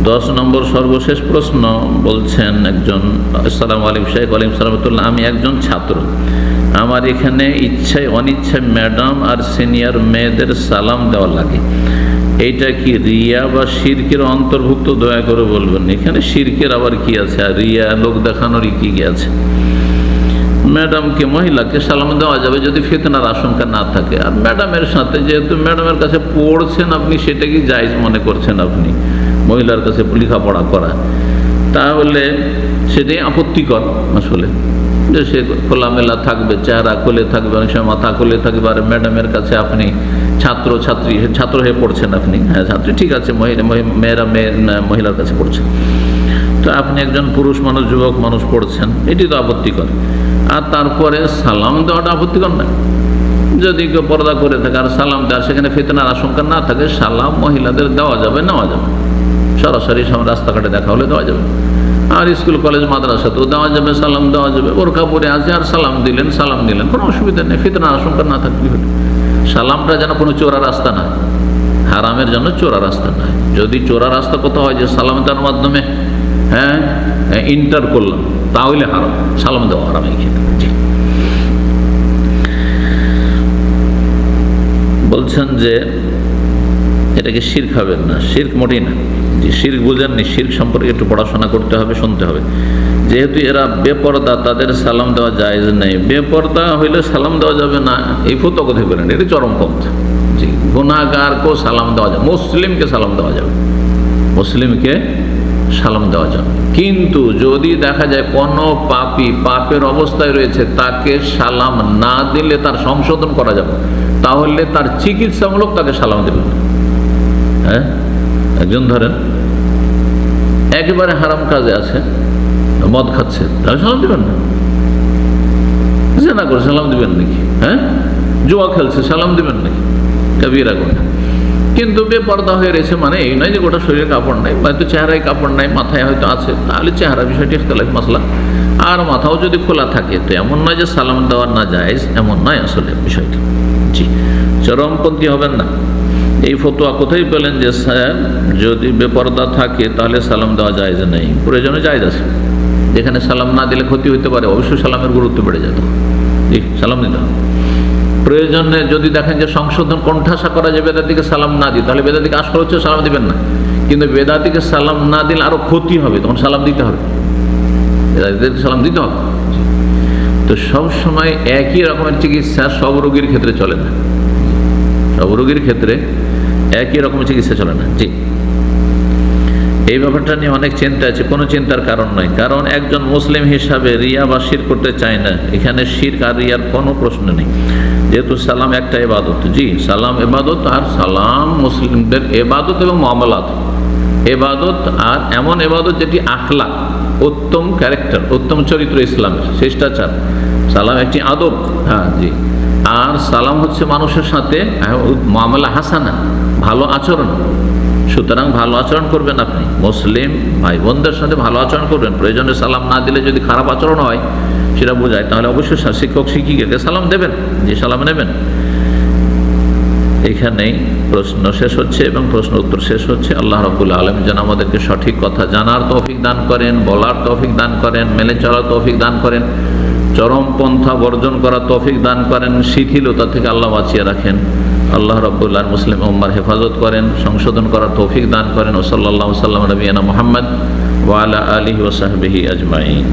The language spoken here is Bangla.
10 নম্বর সর্বশেষ প্রশ্ন বলছেন একজন, আসসালামু আলাইকুম শেখ। ওয়ালাইকুম সালাম। আমি একজন ছাত্র, আমার এখানে ইচ্ছায় অনিচ্ছায় ম্যাডাম আর সিনিয়র মেয়েদের সালাম দেওয়া লাগে, এইটা কি রিয়া বা শিরকের অন্তর্ভুক্ত? দয়া করে বলবেন। এখানে শিরকের আবার কি আছে, আর রিয়া লোক দেখানোরই কি আছে? ম্যাডামকে, মহিলাকে সালাম দেওয়া যাবে যদি ফিতনার আশঙ্কা না থাকে। আর ম্যাডামের সাথে, যেহেতু ম্যাডামের কাছে পড়ছেন আপনি, সেটা কি জায়েজ মনে করছেন আপনি মহিলার কাছে লেখাপড়া করা, তাহলে সেটাই আপত্তিকর আসলে, যে সে খোলামেলা থাকবে, চেহারা খুলে থাকবে, অনেক সময় মাথা খুলে থাকবে। আর ম্যাডামের কাছে আপনি ছাত্র হয়ে পড়ছেন আপনি, হ্যাঁ ছাত্রী ঠিক আছে, মেয়েরা মহিলার কাছে পড়ছেন, তো আপনি একজন পুরুষ মানুষ, যুবক মানুষ পড়ছেন, এটি তো আপত্তিকর। আর তারপরে সালাম দেওয়াটা আপত্তিকর না। যদি কেউ পর্দা করে থাকে আর সালাম দেওয়ার সেখানে ফিতনার আশঙ্কা না থাকে, সালাম মহিলাদের দেওয়া যাবে, নেওয়া যাবে। সরাসরি রাস্তাঘাটে দেখা হলে দেওয়া যাবে, আর স্কুল কলেজ মাদ্রাসাতেও দেওয়া যাবে, সালাম দেওয়া যাবে। বোরকা পরে আছে আর সালাম দিলেন, কোনো অসুবিধা নেই, ফিতনার আশঙ্কা না থাকলে হলো। সালামটা যেন কোনো চোরা রাস্তা না, হারামের জন্য চোরা রাস্তা নয়। যদি চোরা রাস্তা কোথাও হয় যে সালাম দেওয়ার মাধ্যমে ইন্টার করলাম, তাহলে হারাম, সালাম দেওয়া হারাম এই ক্ষেত্রে। বলছেন যে এটাকে শিরক হবেন না, শিরক মোটেই না। যে শিরক বুঝেননি, শিরক সম্পর্কে একটু পড়াশোনা করতে হবে, শুনতে হবে। যেহেতু এরা বেপরদা, তাদের সালাম দেওয়া জায়েজ নেই। বেপরদা হইলে সালাম দেওয়া যাবে না, এই ফতোয়া কোথায় বলেন? এটা চরম পথ। জি, গুনাহগারকেও সালাম দেওয়া যাবে, মুসলিমকে সালাম দেওয়া যাবে, মুসলিমকে সালাম দেওয়া যাবে। কিন্তু যদি দেখা যায় কোনো পাপী পাপের অবস্থায় রয়েছে, তাকে সালাম না দিলে তার সংশোধন করা যাবে, তাহলে তার চিকিৎসামূলক তাকে সালাম দেবেন। হ্যাঁ, একজন ধরেন একেবারে হারাম কাজে আছে, মদ খাচ্ছে, তাহলে সালাম দিবেন না? জিনা করে সালাম দিবেন নাকি? হ্যাঁ, জুয়া খেলছে, সালাম দিবেন নাকি? কাবিরা গুনাহ। কিন্তু বেপরদা হয়ে রয়েছে মানে এই নয় যে গোটা শরীরে কাপড় নাই, হয়তো চেহারায় কাপড় নাই, মাথায় হয়তো আছে, তাহলে চেহারা বিষয়টি ইখতিলাফ মাসলা। আর মাথাও যদি খোলা থাকে, তো এমন নয় যে সালাম দেওয়া না জায়েজ, এমন নয় আসলে বিষয়টি। জি, চরমপন্থী হবেন না। এই ফতোয়া কোথায় পেলেন যে যদি বেপরদা থাকে তাহলে সালাম দেওয়া জায়েজ নেই? প্রয়োজনে জায়েজ আছে। যেখানে সালাম না দিলে ক্ষতি হতে পারে, অবশ্যই সালামের গুরুত্ব বেড়ে যেত। জি, সালাম দিতে হবে। প্রয়োজনে যদি দেখেন যে সংশোধন কোণঠাসা করা যায় বেদাতিকে সালাম না দিই, তাহলে বেদাতিকে আসর হচ্ছে সালাম দিবেন না। কিন্তু বেদাতিকে সালাম না দিলে আরো ক্ষতি হবে, তখন সালাম দিতে হবে, বেদাতিকে সালাম দিতে হবে। তো সব সময় একই রকমের চিকিৎসা সব রোগীর ক্ষেত্রে চলে না, সব রোগীর ক্ষেত্রে একই রকমের চিকিৎসা চলে না। জি, এই ব্যাপারটা নিয়ে অনেক চিন্তা আছে, কোনো চিন্তার কারণ নয়। কারণ একজন মুসলিম হিসাবে রিয়া বা শিরক করতে চায় না, এখানে শিরক আর রিয়ার কোনো প্রশ্ন নেই, যেহেতু সালাম একটা ইবাদত। জি, সালাম ইবাদত, আর সালাম মুসলিমদের ইবাদত এবং মুআমালাত ইবাদত, আর এমন ইবাদত যেটি আখলাক, উত্তম ক্যারেক্টার, উত্তম চরিত্র ইসলামের শিষ্টাচার। সালাম একটি আদব। হ্যাঁ, জি। আর সালাম হচ্ছে মানুষের সাথে মুআমালা হাসানা, ভালো আচরণ। সুতরাং ভালো আচরণ করবেন আপনি, মুসলিম ভাই বোনদের সাথে ভালো আচরণ করবেন। প্রয়োজনে সালাম না দিলে যদি খারাপ আচরণ হয় সেটা বোঝায়, তাহলে অবশ্যই শিক্ষক শিক্ষিকাকে সালাম দেবেন, যে সালাম নেবেন। এখানেই প্রশ্ন শেষ হচ্ছে এবং প্রশ্ন উত্তর শেষ হচ্ছে। আল্লাহ রাব্বুল আলামিন যেন আমাদেরকে সঠিক কথা জানার তৌফিক দান করেন, বলার তৌফিক দান করেন, মেনে চলার তৌফিক দান করেন, চরম পন্থা বর্জন করার তৌফিক দান করেন, শিথিলতা থেকে আল্লাহ বাঁচিয়ে রাখেন। আল্লাহ রাব্বুল আলামিন মুসলিম উম্মার হেফাজত করেন, সংশোধন করার তৌফিক দান করেন। ও সাল্লাল্লাহু আলা নবিয়িনা মুহাম্মদ ওয়া আলা আলিহি ওয়া সাহবিহি আজমাইন।